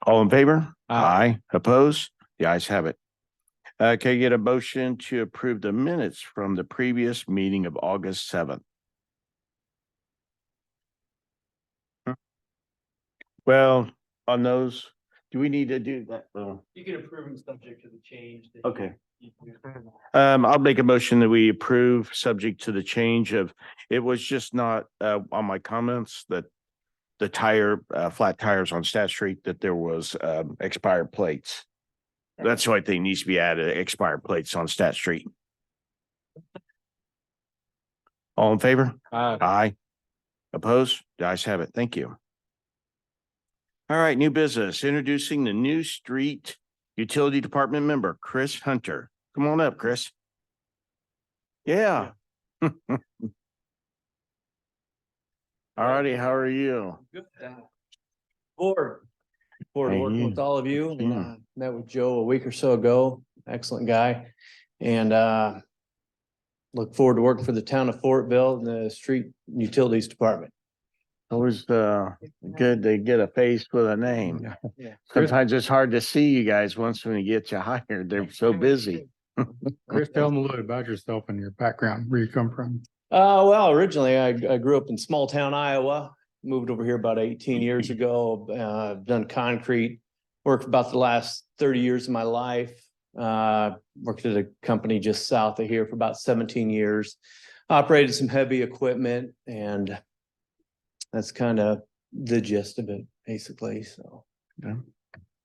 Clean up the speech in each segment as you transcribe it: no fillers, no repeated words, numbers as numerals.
All in favor? Aye. Opposed? The ayes have it. Can I get a motion to approve the minutes from the previous meeting of August 7th? Well, on those, do we need to do that? You can approve them subject to the change. Okay. I'll make a motion that we approve subject to the change of, it was just not on my comments that the flat tires on Stat Street, that there was expired plates. That's the only thing needs to be added, expired plates on Stat Street. All in favor? Aye. Opposed? The ayes have it. Thank you. All right, new business, introducing the new street utility department member, Chris Hunter. Come on up, Chris. Yeah. All righty, how are you? Good. Forward to working with all of you. And, met with Joe a week or so ago. Excellent guy. And look forward to working for the town of Fortville and the street utilities department. Always good to get a face with a name. Yeah. Sometimes it's hard to see you guys once when you get you hired. They're so busy. Chris, tell them a little about yourself and your background, where you come from. Well, originally I grew up in small town Iowa, moved over here about 18 years ago. I've done concrete work for about the last 30 years of my life. Worked at a company just south of here for about 17 years, operated some heavy equipment, and that's kind of the gist of it, basically. So, Yeah.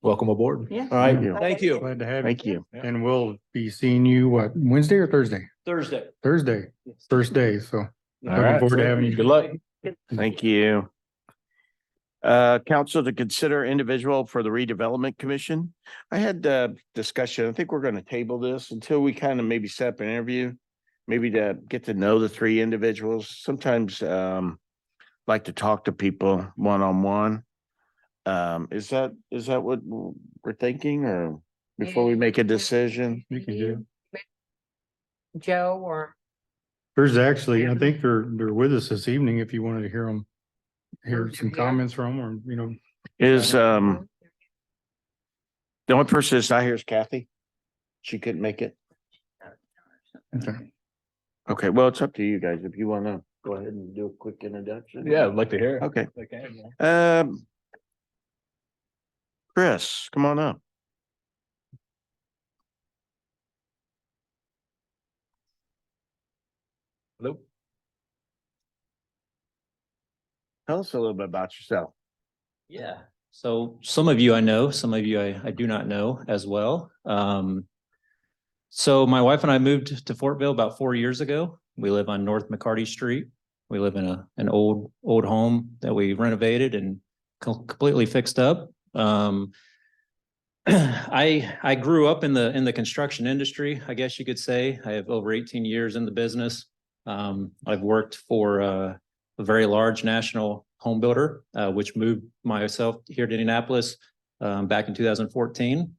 Welcome aboard. Yeah. All right. Thank you. Thank you. Glad to have you. Thank you. And we'll be seeing you, what, Wednesday or Thursday? Thursday. Thursday, Yes. first day. So All looking forward to having you. Good luck. Thank you. Council to consider individual for the Redevelopment Commission. I had discussion. I think we're going to table this until we kind of maybe set up an interview, maybe to get to know the three individuals. Sometimes like to talk to people one-on-one. Is that what we're thinking, or before we make a decision? You can do. Joe or There's actually, I think they're with us this evening if you wanted to hear some comments from, or, you know. Is the only person that's not here is Kathy? She couldn't make it. Okay. Okay, well, it's up to you guys if you want to go ahead and do a quick introduction. Yeah, I'd like to hear it. Okay. Okay. Chris, come on up. Hello. Tell us a little bit about yourself. Yeah. So some of you I know, some of you I do not know as well. So my wife and I moved to Fortville about 4 years ago. We live on North McCarty Street. We live in an old home that we renovated and completely fixed up. I grew up in the construction industry, I guess you could say. I have over 18 years in the business. I've worked for a very large national home builder, which moved myself here to Indianapolis back in 2014.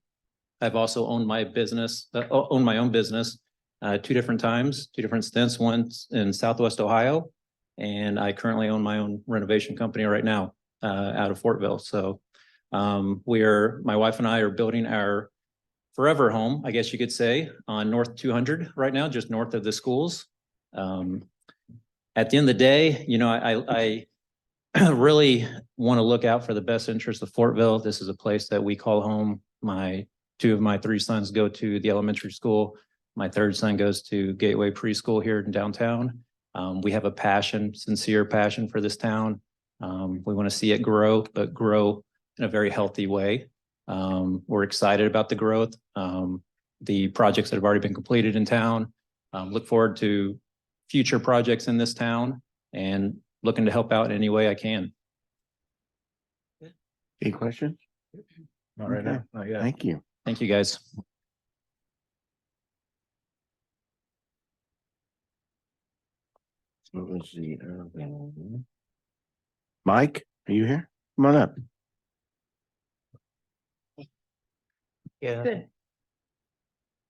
I've also owned my own business 2 different times, 2 different stints, once in Southwest Ohio, and I currently own my own renovation company right now out of Fortville. So my wife and I are building our forever home, I guess you could say, on North 200 right now, just north of the schools. At the end of the day, you know, I really want to look out for the best interest of Fortville. This is a place that we call home. 2 of my 3 sons go to the elementary school. My 3rd son goes to Gateway Preschool here in downtown. We have a sincere passion for this town. We want to see it grow, but grow in a very healthy way. We're excited about the growth. The projects that have already been completed in town. Look forward to future projects in this town and looking to help out in any way I can. Any questions? Not right now. Not yet. Thank you. Thank you, guys. What was the, Mike, are you here? Come on up. Yeah. good.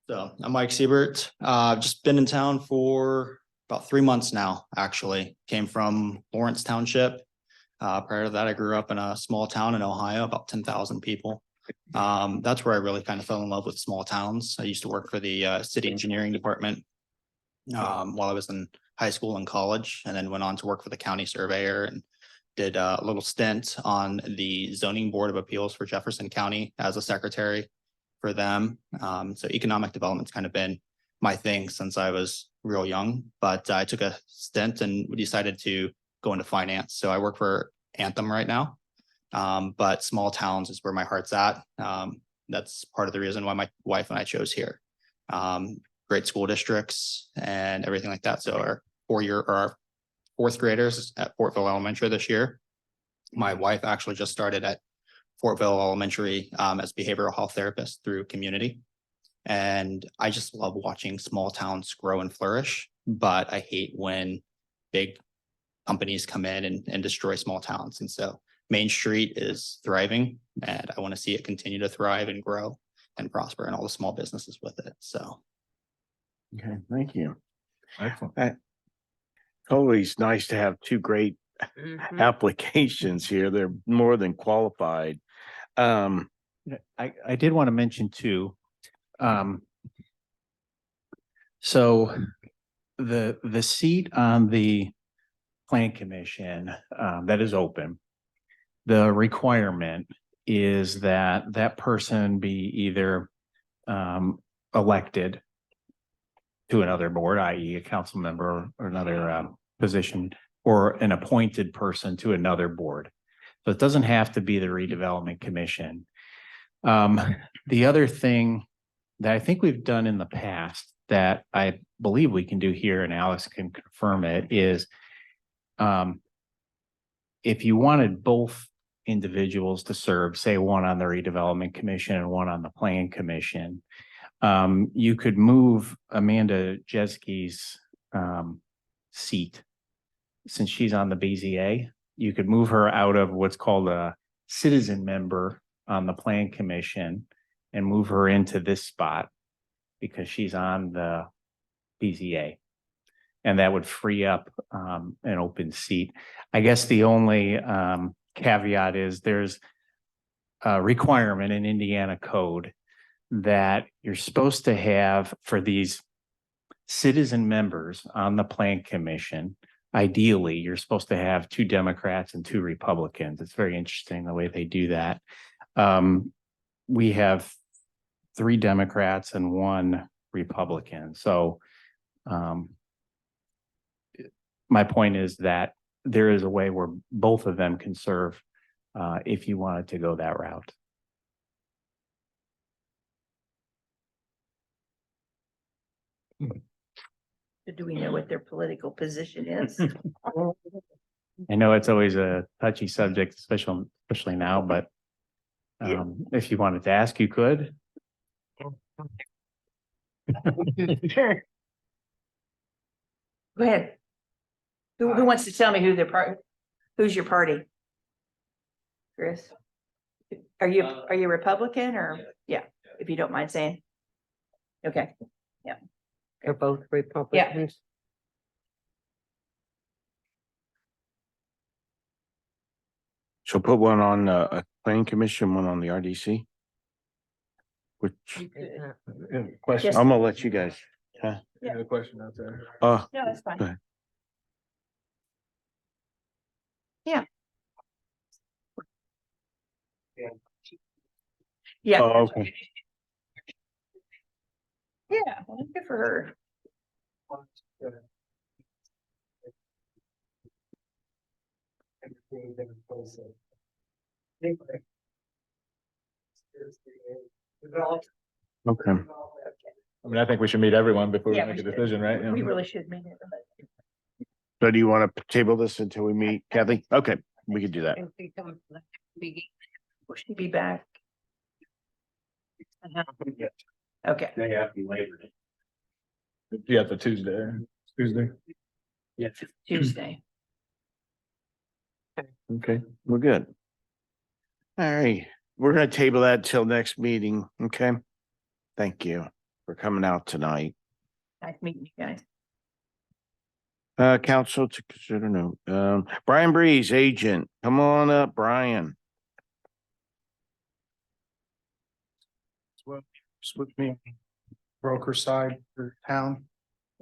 So I'm Mike Siebert. I've just been in town for about 3 months now, actually. Came from Lawrence Township. Prior to that, I grew up in a small town in Ohio, about 10,000 people. That's where I really kind of fell in love with small towns. I used to work for the city engineering department while I was in high school and college, and then went on to work for the county surveyor and did a little stint on the zoning board of appeals for Jefferson County as a secretary for them. So economic development's kind of been my thing since I was real young, but I took a stint and decided to go into finance. So I work for Anthem right now. But small towns is where my heart's at. That's part of the reason why my wife and I chose here. Great school districts and everything like that. So our our fourth graders at Fortville Elementary this year. My wife actually just started at Fortville Elementary as behavioral health therapist through community. And I just love watching small towns grow and flourish, but I hate when big companies come in and destroy small towns. And so Main Street is thriving, and I want to see it continue to thrive and grow and prosper, and all the small businesses with it. So. Okay, thank you. Excellent. Always nice to have two great Mhm. applications here. They're more than qualified. I did want to mention too. So the seat on the plan commission that is open, the requirement is that that person be either elected to another board, i.e. a council member or another position, or an appointed person to another board. So it doesn't have to be the redevelopment commission. The other thing that I think we've done in the past that I believe we can do here, and Alex can confirm it, is if you wanted both individuals to serve, say one on the redevelopment commission and one on the plan commission, you could move Amanda Jeski's seat. Since she's on the BZA, you could move her out of what's called a citizen member on the plan commission and move her into this spot because she's on the BZA. And that would free up an open seat. I guess the only caveat is there's a requirement in Indiana code that you're supposed to have for these citizen members on the plan commission. Ideally, you're supposed to have 2 Democrats and 2 Republicans. It's very interesting the way they do that. We have 3 Democrats and 1 Republican. So my point is that there is a way where both of them can serve if you wanted to go that route. Do we know what their political position is? I know it's always a touchy subject, especially now, but if you wanted to ask, you could. Sure. Go ahead. Who wants to tell me who who's your party? Chris? Are you Republican or, yeah, if you don't mind saying? Okay, They're both Republicans. So put one on a planning commission, one on the RDC. Which Yes. I'm gonna let you guys. Yeah. A question out there. Oh, no, that's fine. Go ahead. Yeah. oh, okay. Yeah, well, good for her. Okay. I mean, I think we should meet everyone before we Yeah, make we a should. decision, right? We really should meet it. So do you want to table this until we meet, Kathy? Okay, we could do that. And she comes to the beginning. Will she be back? Okay, Day after Labor Day. Yeah, the Tuesday. Yeah. Tuesday. Okay, we're good. All right, we're gonna table that till next meeting, okay? Thank you for coming out tonight. Nice meeting you guys. Council to consider no. Brian Brees, agent. Come on up, Brian. Well, it's with me, broker side for town.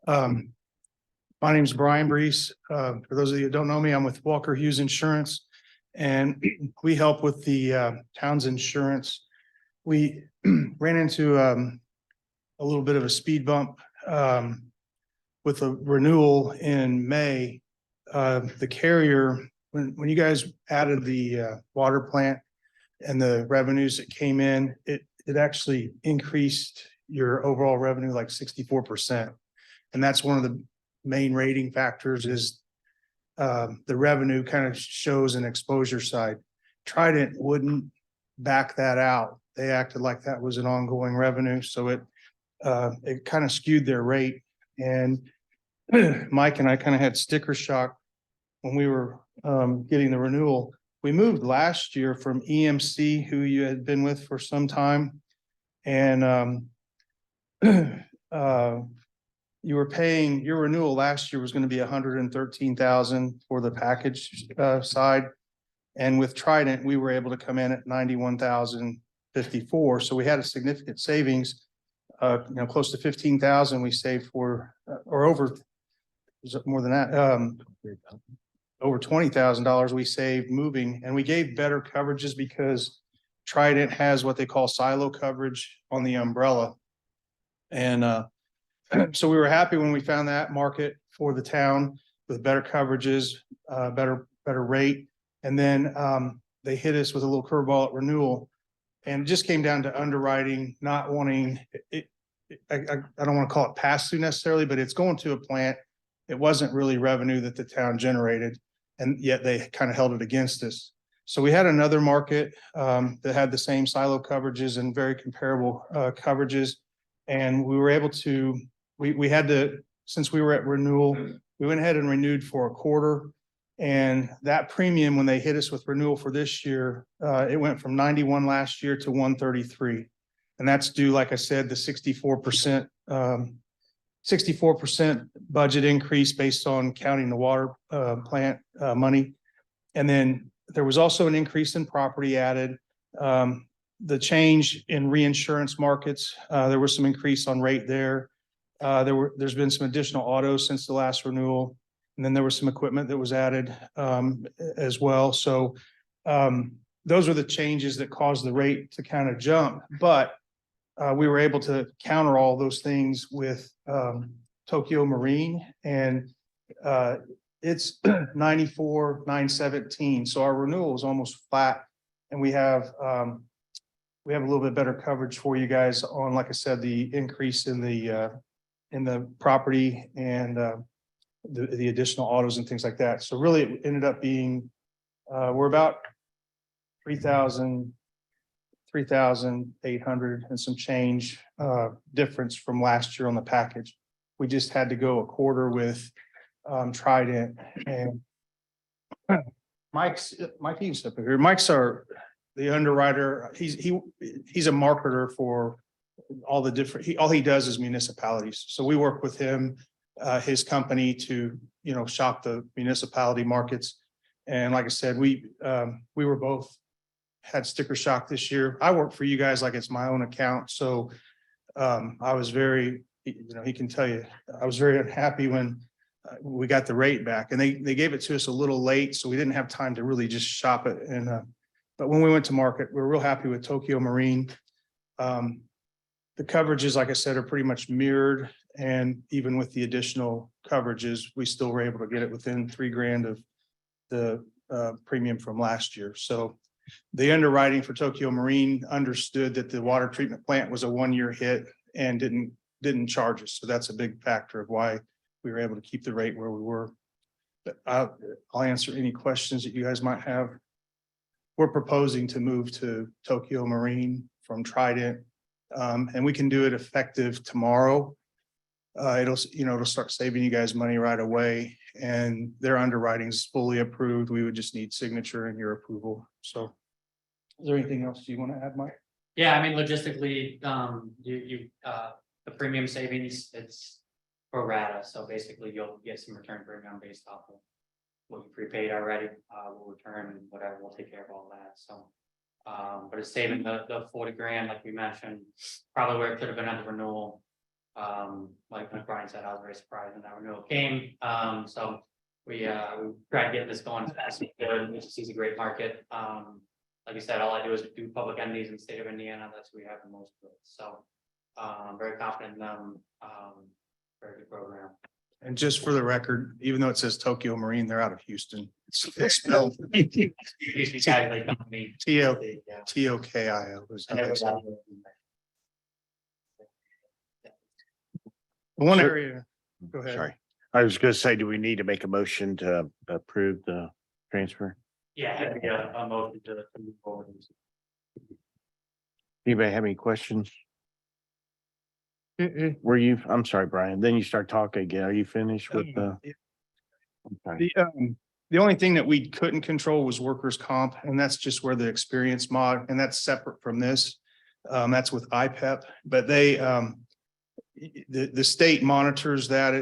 My name's Brian Brees. For those of you who don't know me, I'm with Walker-Hughes Insurance. And we help with the town's insurance. We ran into a little bit of a speed bump with a renewal in May. The carrier, when you guys added the water plant and the revenues that came in, it actually increased your overall revenue like 64%. And that's one of the main rating factors is the revenue kind of shows an exposure side. Trident wouldn't back that out. They acted like that was an ongoing revenue. So it kind of skewed their rate. And Mike and I kind of had sticker shock when we were getting the renewal. We moved last year from EMC, who you had been with for some time. And you were paying, your renewal last year was going to be 113,000 for the package side. And with Trident, we were able to come in at 91,054. So we had a significant savings, close to 15,000 we saved for, or over, was it more than that? Over $20,000 we saved moving, and we gave better coverages because Trident has what they call silo coverage on the umbrella. And so we were happy when we found that market for the town with better coverages, better rate. And then they hit us with a little curveball at renewal, and it just came down to underwriting, not wanting it. I don't want to call it pass through necessarily, but it's going to a plant. It wasn't really revenue that the town generated, and yet they kind of held it against us. So we had another market that had the same silo coverages and very comparable coverages. And we were able to, we had to, since we were at renewal, we went ahead and renewed for a quarter. And that premium, when they hit us with renewal for this year, it went from 91 last year to 133. And that's due, like I said, the 64% budget increase based on counting the water plant money. And then there was also an increase in property added. The change in reinsurance markets, there was some increase on rate there. There's been some additional autos since the last renewal. And then there was some equipment that was added as well. So those are the changes that caused the rate to kind of jump. But we were able to counter all those things with Tokyo Marine, and it's 94,917. So our renewal is almost flat, and we have a little bit better coverage for you guys on, like I said, the increase in the property and the additional autos and things like that. So really, it ended up being we're about 3,800 and some change difference from last year on the package. We just had to go a quarter with Trident, and Mike's up here. Mike's the underwriter. He's a marketer for all the different, all he does is municipalities. So we work with him, his company, to, shop the municipality markets. And like I said, we were both had sticker shock this year. I work for you guys like it's my own account. So I was very, he can tell you, I was very unhappy when we got the rate back, and they gave it to us a little late. So we didn't have time to really just shop it. And but when we went to market, we were real happy with Tokyo Marine. The coverages, like I said, are pretty much mirrored. And even with the additional coverages, we still were able to get it within $3,000 of the premium from last year. So the underwriting for Tokyo Marine understood that the water treatment plant was a 1-year hit and didn't charge us. So that's a big factor of why we were able to keep the rate where we were. But I'll answer any questions that you guys might have. We're proposing to move to Tokyo Marine from Trident, and we can do it effective tomorrow. It'll start saving you guys money right away, and their underwriting is fully approved. We would just need signature and your approval. So is there anything else you want to add, Mike? Yeah, I mean, logistically, the premium savings, it's pro rata, so basically you'll get some return premium based off of what you prepaid already, we'll return and whatever, we'll take care of all that, so. But it's saving the 40 grand, like we mentioned, probably where it could have been at the renewal. Like Brian said, I was very surprised when that renewal came, so we tried to get this going as fast as we could. It's a great market. Like I said, all I do is do public entities in the state of Indiana. That's who we have the most of. So very confident in them. Very good program. And just for the record, even though it says Tokyo Marine, they're out of Houston. It's spelled T-O-K-I-O. is how they spell it. One area, go ahead. Sorry. I was gonna say, do we need to make a motion to approve the transfer? Yeah, a motion to move forward. Anybody have any questions? Mm-mm. Were you, I'm sorry, Brian, then you start talking again. Are you finished with the? Okay. The only thing that we couldn't control was workers' comp, and that's just where the experience mod, and that's separate from this. That's with IPEP, but they, the state monitors that,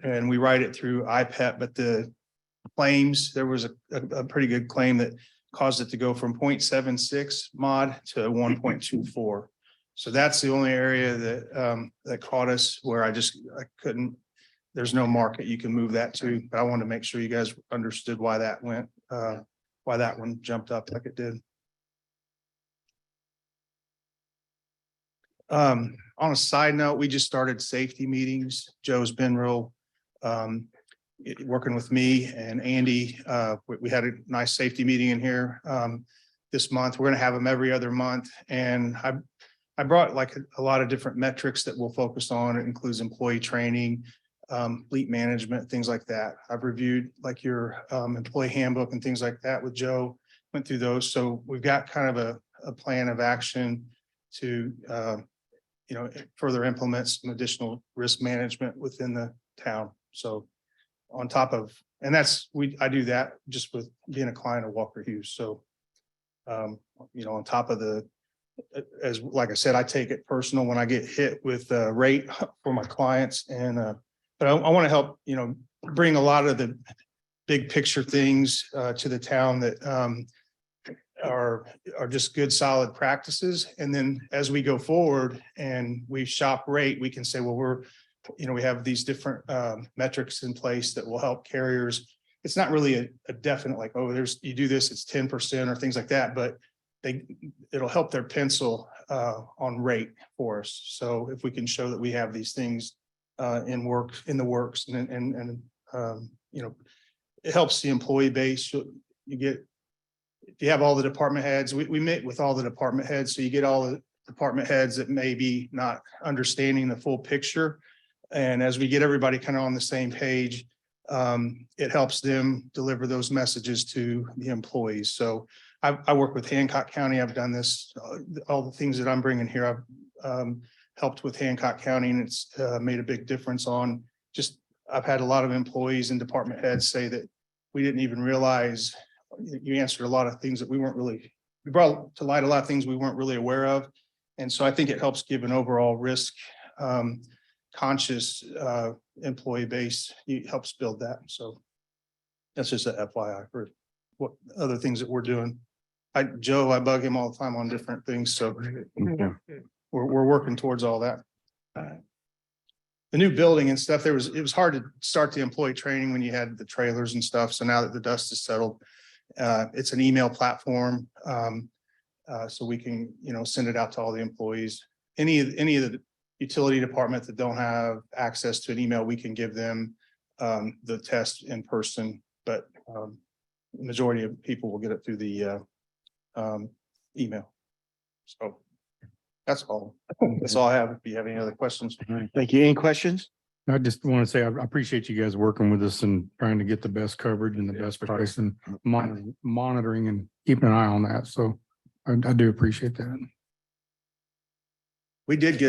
and we write it through IPEP, but the claims, there was a pretty good claim that caused it to go from 0.76 mod to 1.24. So that's the only area that that caught us where I couldn't, there's no market you can move that to, but I wanted to make sure you guys understood why that went, why that one jumped up like it did. On a side note, we just started safety meetings. Joe's been real working with me and Andy. We had a nice safety meeting in here this month. We're going to have them every other month. And I brought like a lot of different metrics that we'll focus on. It includes employee training, fleet management, things like that. I've reviewed like your employee handbook and things like that with Joe, went through those. So we've got kind of a plan of action to further implement some additional risk management within the town. So on top of, and I do that just with being a client of Walker-Hughes. So, on top of like I said, I take it personal when I get hit with rate for my clients. And, but I want to help, bring a lot of the big picture things to the town that are just good, solid practices. And then as we go forward and we shop rate, we can say, well, we have these different metrics in place that will help carriers. It's not really a definite like, oh, you do this, it's 10% or things like that, but it'll help their pencil on rate for us. So if we can show that we have these things in the works and it helps the employee base. If you have all the department heads, we met with all the department heads. So you get all the department heads that may be not understanding the full picture. And as we get everybody kind of on the same page, it helps them deliver those messages to the employees. So I work with Hancock County. I've done this, all the things that I'm bringing here. I've helped with Hancock County, and it's made a big difference on I've had a lot of employees and department heads say that we didn't even realize you answered a lot of things that we brought to light a lot of things we weren't really aware of. And so I think it helps give an overall risk conscious employee base. It helps build that. So that's just an FYI for what other things that we're doing. I bug him all the time on different things. So we're working towards all that. The new building and stuff, it was hard to start the employee training when you had the trailers and stuff. So now that the dust is settled, it's an email platform. So we can, send it out to all the employees. Any of the utility department that don't have access to an email, we can give them the test in person, but the majority of people will get it through the email. So that's all. That's all I have. If you have any other questions. All right, thank you. Any questions? I just want to say, I appreciate you guys working with us and trying to get the best coverage and the best price and monitoring and keeping an eye on that. So I do appreciate that. We did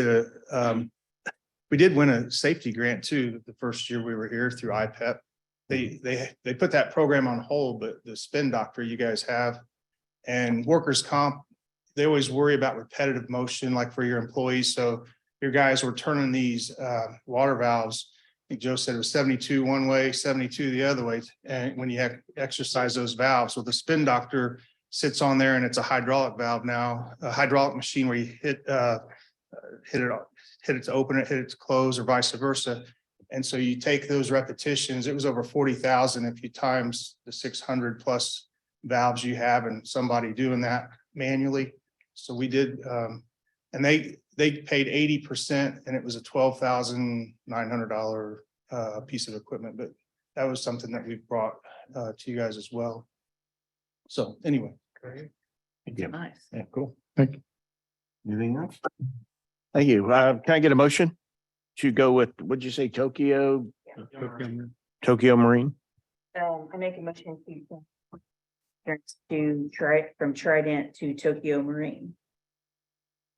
we did win a safety grant too, the first year we were here through IPEP. They put that program on hold, but the spin doctor you guys have and workers' comp, they always worry about repetitive motion, like for your employees. So your guys were turning these water valves think Joe said it was 72 one way, 72 the other way. And when you exercise those valves, well, the spin doctor sits on there and it's a hydraulic valve now, a hydraulic machine where you hit it to open it, hit it to close, or vice versa. And so you take those repetitions, it was over 40,000 if you times the 600 plus valves you have and somebody doing that manually. So we did, and they paid 80% and it was a $12,900 piece of equipment, but that was something that we brought to you guys as well. So anyway. Nice. Yeah, cool. Thank you. Anything else? Thank you. Can I get a motion to go with, what'd you say, Tokyo Marine? I make a motion to try from Trident to Tokyo Marine.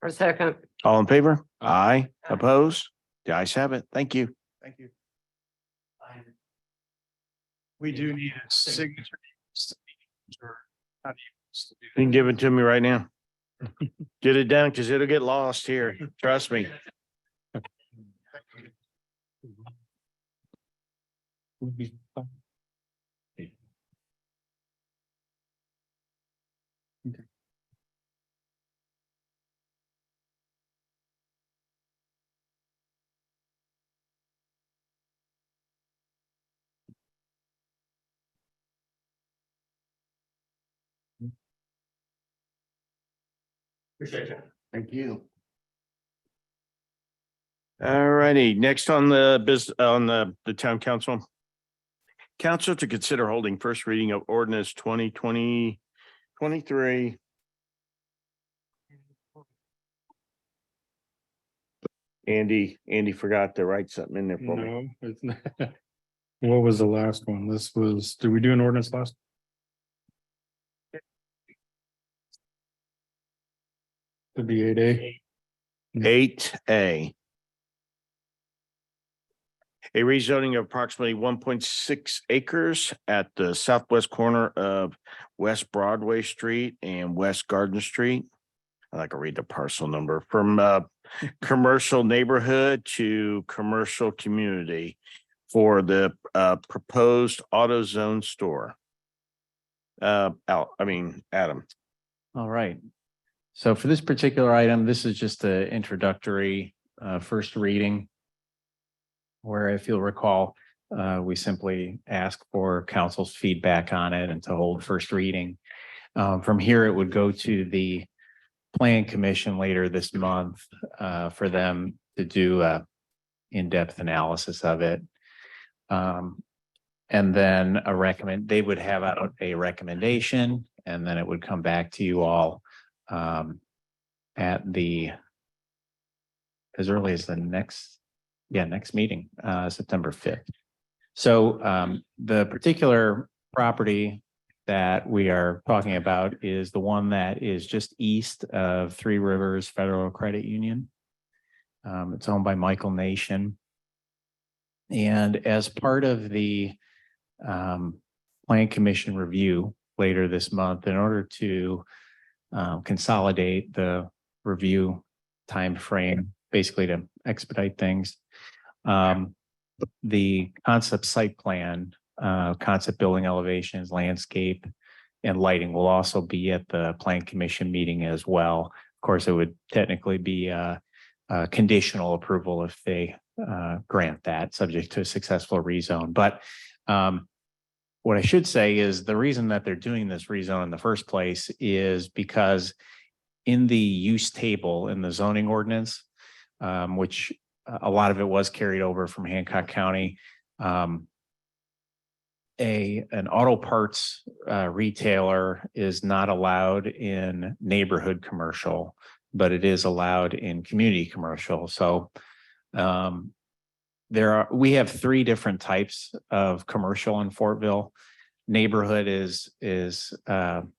For a second. All in favor? Aye. Opposed? The ayes have it. Thank you. Thank you. We do need a signature. You can give it to me right now. Get it down because it'll get lost here. Trust me. Appreciate it. Thank you. All righty, next on the the town council. Council to consider holding first reading of ordinance 2023. Andy forgot to write something in there for me. No, it's not. What was the last one? This was, did we do an ordinance last? Could be 8A. 8A. A rezoning of approximately 1.6 acres at the southwest corner of West Broadway Street and West Garden Street. I like to read the parcel number from commercial neighborhood to commercial community for the proposed AutoZone store. Adam. All right. So for this particular item, this is just an introductory first reading, where if you'll recall, we simply ask for council's feedback on it and to hold first reading. From here, it would go to the Plan Commission later this month for them to do a in-depth analysis of it. And then they would have out a recommendation, and then it would come back to you all at as early as the next meeting, September 5th. So the particular property that we are talking about is the one that is just east of Three Rivers Federal Credit Union. It's owned by Michael Nation. And as part of the Plan Commission review later this month, in order to consolidate the review time frame, basically to expedite things, the concept site plan, concept building elevations, landscape, and lighting will also be at the Plan Commission meeting as well. Of course, it would technically be a conditional approval if they grant that, subject to a successful rezone. But what I should say is the reason that they're doing this rezone in the first place is because in the use table in the zoning ordinance, which a lot of it was carried over from Hancock County, an auto parts retailer is not allowed in neighborhood commercial, but it is allowed in community commercial. So we have three different types of commercial in Fortville. Neighborhood is kind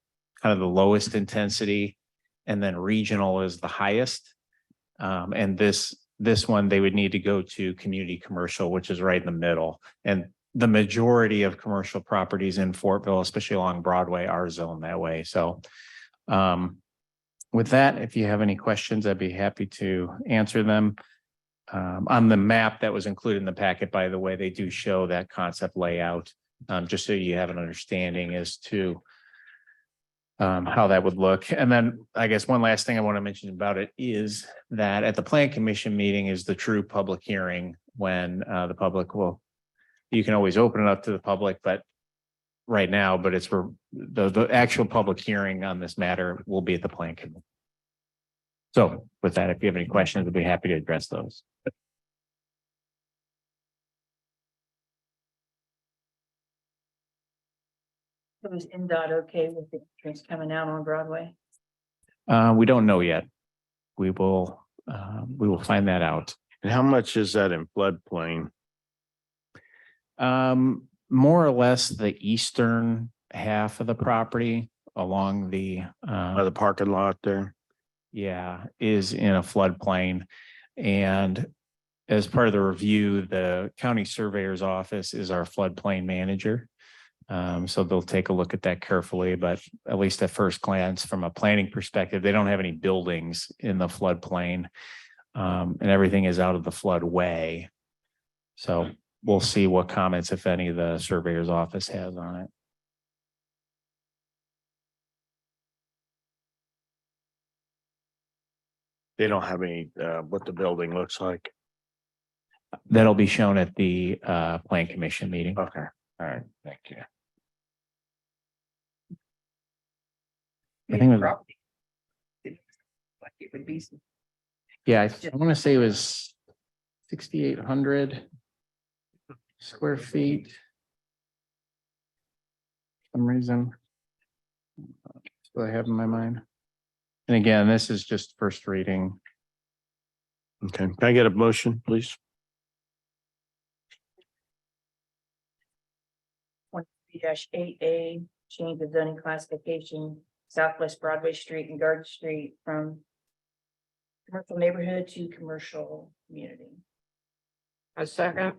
of the lowest intensity, and then regional is the highest. And this one, they would need to go to community commercial, which is right in the middle. And the majority of commercial properties in Fortville, especially along Broadway, are zoned that way. So with that, if you have any questions, I'd be happy to answer them. On the map that was included in the packet, by the way, they do show that concept layout, just so you have an understanding as to how that would look. And then I guess one last thing I want to mention about it is that at the Plan Commission meeting is the true public hearing when the public will, you can always open it up to the public, but right now, but it's for the actual public hearing on this matter will be at the Plan Commission. So with that, if you have any questions, I'd be happy to address those. It was NDOT okay with the entrance coming out on Broadway? We don't know yet. We will find that out. And how much is that in floodplain? More or less the eastern half of the property along the By the parking lot there? yeah, is in a floodplain. And as part of the review, the county surveyor's office is our floodplain manager. So they'll take a look at that carefully, but at least at first glance, from a planning perspective, they don't have any buildings in the floodplain. And everything is out of the floodway. So we'll see what comments, if any, the surveyor's office has on it. They don't have any, what the building looks like. That'll be shown at the Plan Commission meeting. Okay, all right, thank you. I think it was- Property. Like it would be. Yeah, I want to say it was 6,800 square feet. For some reason. That's what I have in my mind. And again, this is just first reading. Okay, can I get a motion, please? 23-8A, change the zoning classification, Southwest Broadway Street and Garden Street from commercial neighborhood to commercial community. A second.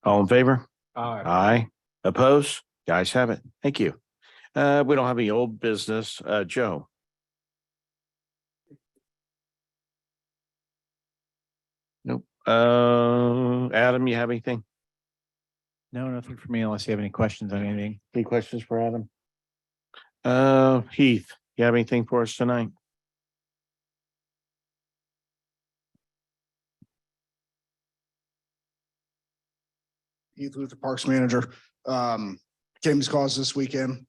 All in favor? Aye. Aye. Oppose? Guys have it. Thank you. We don't have any old business. Joe? Nope. Adam, you have anything? No, nothing for me unless you have any questions on anything. Any questions for Adam? Heath, you have anything for us tonight? Heath Luther, Parks Manager. James calls this weekend.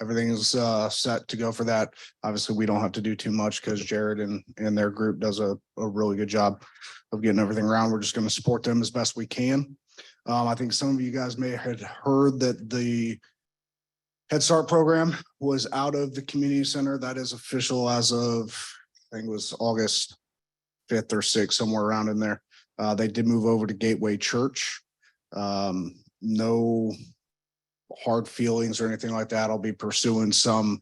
Everything is set to go for that. Obviously, we don't have to do too much because Jared and their group does a really good job of getting everything around. We're just going to support them as best we can. I think some of you guys may have heard that the Head Start program was out of the community center. That is official as of, I think it was August 5th or 6th, somewhere around in there. They did move over to Gateway Church. No hard feelings or anything like that. I'll be pursuing some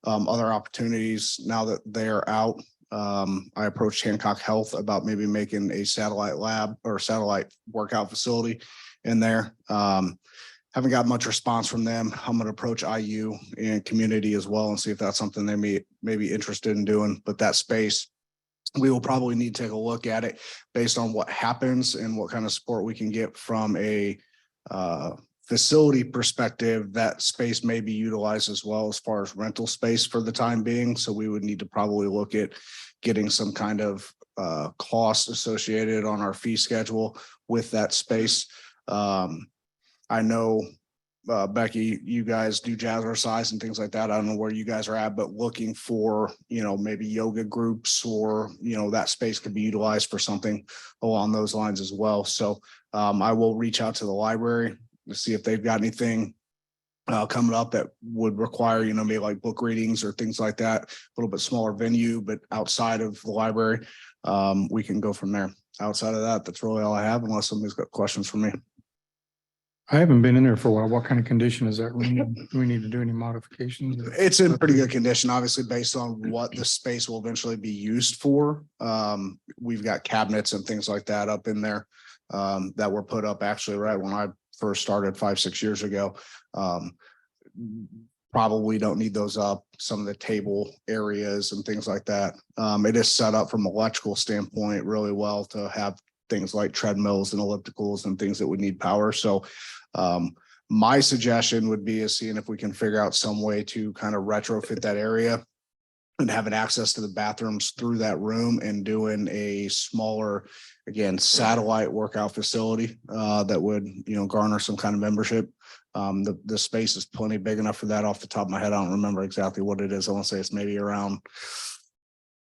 other opportunities now that they're out. I approached Hancock Health about maybe making a satellite lab or satellite workout facility in there. Haven't got much response from them. I'm going to approach IU and community as well and see if that's something they may be interested in doing. But that space, we will probably need to take a look at it based on what happens and what kind of support we can get from a facility perspective. That space may be utilized as well as far as rental space for the time being. So we would need to probably look at getting some kind of cost associated on our fee schedule with that space. I know, Becky, you guys do jazzercise and things like that. I don't know where you guys are at, but looking for, maybe yoga groups or, that space could be utilized for something along those lines as well. So I will reach out to the library to see if they've got anything coming up that would require, maybe like book readings or things like that, a little bit smaller venue, but outside of the library, we can go from there. Outside of that, that's really all I have, unless somebody's got questions for me. I haven't been in there for a while. What kind of condition is that room? Do we need to do any modifications? It's in pretty good condition, obviously, based on what the space will eventually be used for. We've got cabinets and things like that up in there that were put up actually right when I first started 5-6 years ago. Probably don't need those up. Some of the table areas and things like that. It is set up from an electrical standpoint really well to have things like treadmills and ellipticals and things that would need power. So my suggestion would be is seeing if we can figure out some way to kind of retrofit that area and having access to the bathrooms through that room and doing a smaller, again, satellite workout facility that would, garner some kind of membership. The space is plenty big enough for that. Off the top of my head, I don't remember exactly what it is. I want to say it's maybe around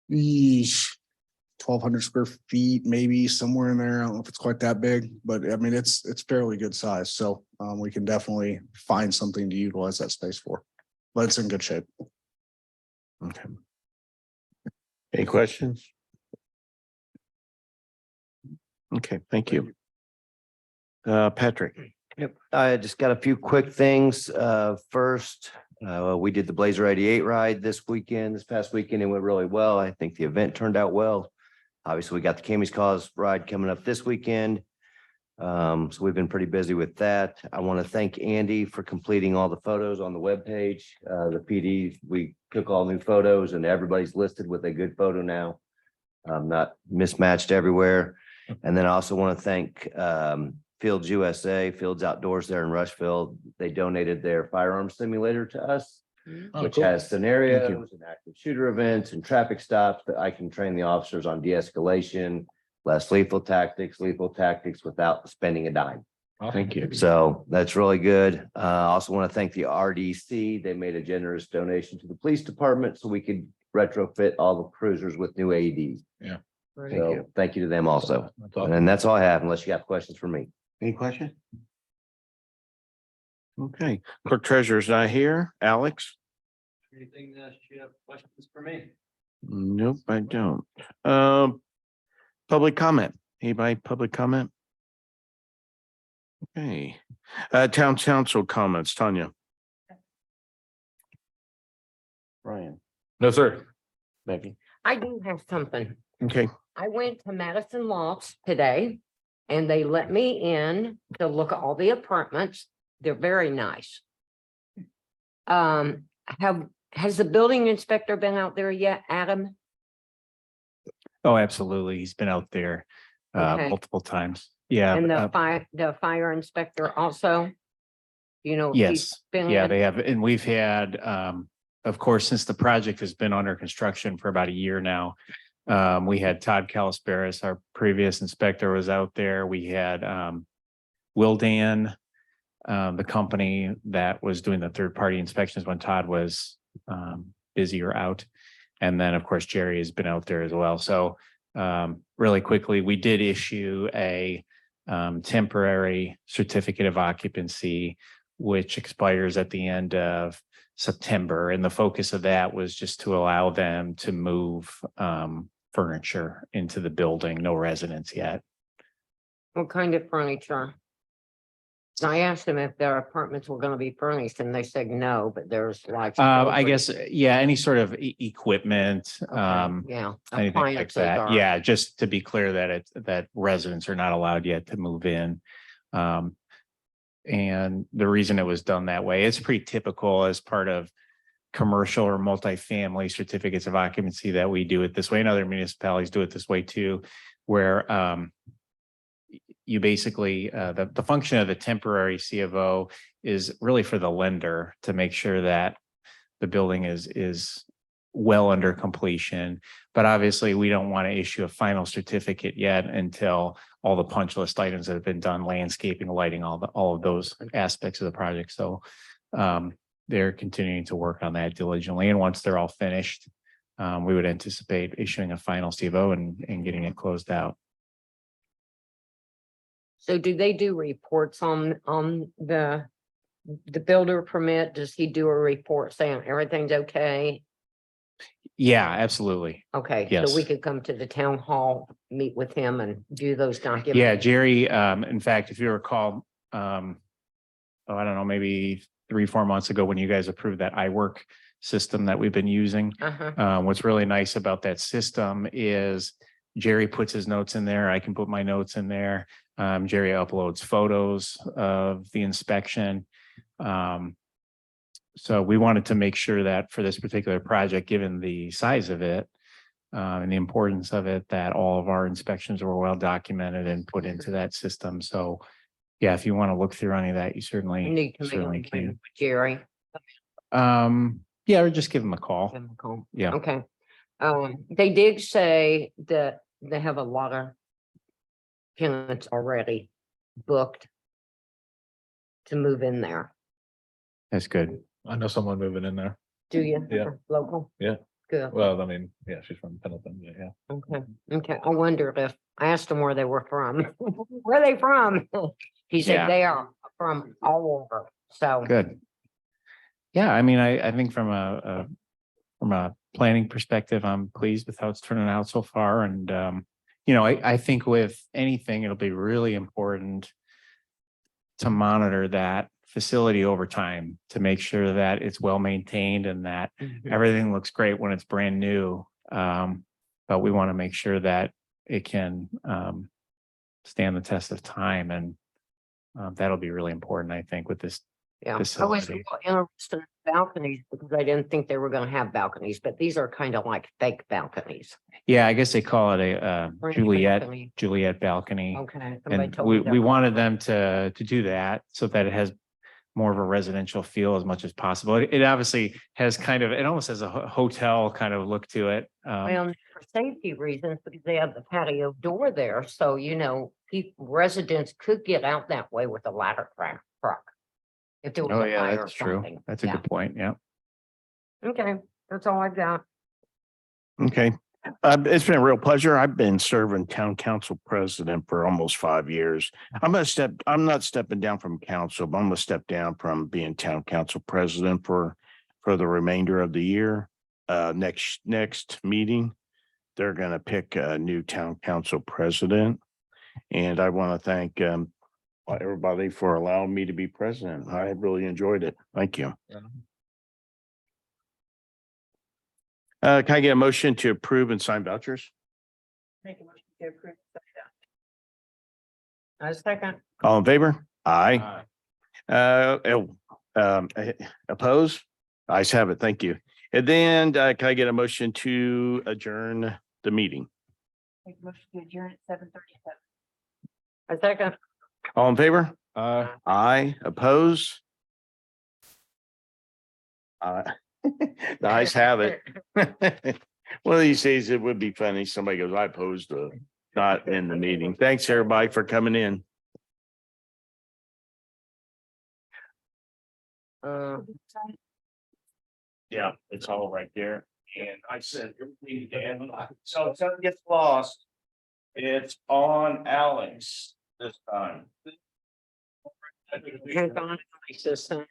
1,200 square feet, maybe somewhere in there. I don't know if it's quite that big, but I mean, it's fairly good size. So we can definitely find something to utilize that space for, but it's in good shape. Okay. Any questions? Okay, thank you. Patrick. Yep, I just got a few quick things. First, we did the Blazer 88 ride this past weekend. It went really well. I think the event turned out well. Obviously, we got the Cammy's Cause ride coming up this weekend. So we've been pretty busy with that. I want to thank Andy for completing all the photos on the webpage. The PD, we took all new photos and everybody's listed with a good photo now. Not mismatched everywhere. And then I also want to thank Fields USA, Fields Outdoors there in Rushville. They donated their firearm simulator to us, which has scenarios and active shooter events and traffic stops that I can train the officers on de-escalation, less lethal tactics without spending a dime. Thank you. So that's really good. I also want to thank the RDC. They made a generous donation to the police department so we could retrofit all the cruisers with new AEDs. Yeah. So thank you to them also. And that's all I have, unless you got questions for me. Any questions? Okay, Clerk-Treasurer's not here. Alex? Anything that you have questions for me? Nope, I don't. Public comment. Anybody public comment? Okay. Town council comments. Tanya. Ryan. No, sir. Becky. I do have something. Okay. I went to Madison Lofts today and they let me in to look at all the apartments. They're very nice. Has the building inspector been out there yet, Adam? Oh, absolutely. He's been out there Okay. multiple times. Yeah. And the fire inspector also? He's Yes, been yeah, in? they have. And we've had, of course, since the project has been under construction for about a year now, we had Todd Calisparis, our previous inspector, was out there. We had Wildan, the company that was doing the third-party inspections when Todd was busy or out. And then, of course, Jerry has been out there as well. So really quickly, we did issue a temporary certificate of occupancy, which expires at the end of September. And the focus of that was just to allow them to move furniture into the building, no residents yet. What kind of furniture? I asked them if their apartments were gonna be furnished and they said no, but there's like. I guess, yeah, any sort of equipment, Yeah. anything like appliances that. are- Yeah, just to be clear that residents are not allowed yet to move in. And the reason it was done that way, it's pretty typical as part of commercial or multifamily certificates of occupancy that we do it this way, and other municipalities do it this way too, where you basically, the function of the temporary C of O is really for the lender to make sure that the building is well under completion. But obviously, we don't want to issue a final certificate yet until all the punch list items that have been done, landscaping, lighting, all of those aspects of the project. So they're continuing to work on that diligently. And once they're all finished, we would anticipate issuing a final C of O and getting it closed out. So do they do reports on the builder permit? Does he do a report saying everything's okay? Yeah, absolutely. Okay, Yes. so we could come to the town hall, meet with him and do those documents. Yeah, Jerry, in fact, if you recall, I don't know, maybe 3-4 months ago when you guys approved that iWork system that we've been using. What's really nice about that system is Jerry puts his notes in there. I can put my notes in there. Jerry uploads photos of the inspection. So we wanted to make sure that for this particular project, given the size of it, and the importance of it, that all of our inspections were well documented and put into that system. So yeah, if you want to look through any of that, you You certainly, need to make certainly an appointment can. with Jerry. Yeah, or just give them a call. Chemical. Yeah. Okay. They did say that they have a lot of tenants already booked to move in there. That's good. I know someone moving in there. Do you? Yeah. Local? Yeah. Good. Well, I mean, yeah, she's from Pendleton, yeah. Okay, okay. I wondered if, I asked them where they were from. Where are they from? He Yeah. said they are from all over, so. Good. Yeah, I mean, I think from a planning perspective, I'm pleased with how it's turning out so far. And, I think with anything, it'll be really important to monitor that facility over time to make sure that it's well maintained and that everything looks great when it's brand new. But we want to make sure that it can stand the test of time, and that'll be really important, I think, with this. Yeah, I was a facility. little interested in balconies because I didn't think they were gonna have balconies, but these are kind of like fake balconies. Yeah, I guess they call it a French Juliet balcony. balcony. Okay. somebody And told me we that. wanted them to do that so that it has more of a residential feel as much as possible. It obviously has kind of, it almost has a hotel kind of look to it. Well, for safety reasons, because they have the patio door there, so people, residents could get out that way with a ladder truck. If there was Oh, a yeah, fire or that's true. something. That's a Yeah. good point. Yeah. Okay, that's all I've got. Okay. It's been a real pleasure. I've been serving town council president for almost 5 years. I'm not stepping down from council, but I'm gonna step down from being town council president for the remainder of the year. Next meeting, they're gonna pick a new town council president. And I want to thank everybody for allowing me to be president. I really enjoyed it. Thank you. Can I get a motion to approve and sign vouchers? Make a motion to approve. A second. All in favor? Aye. Oppose? Ayes have it. Thank you. And then can I get a motion to adjourn the meeting? Make a motion to adjourn at 7:37. A second. All in favor? Aye. Oppose? The ayes have it. One of these days, it would be funny. Somebody goes, I opposed to not in the meeting. Thanks, everybody, for coming in. Yeah, it's all right there. And I sent everything to Dan. So if something gets lost, it's on Alex this time. Hang on, this time.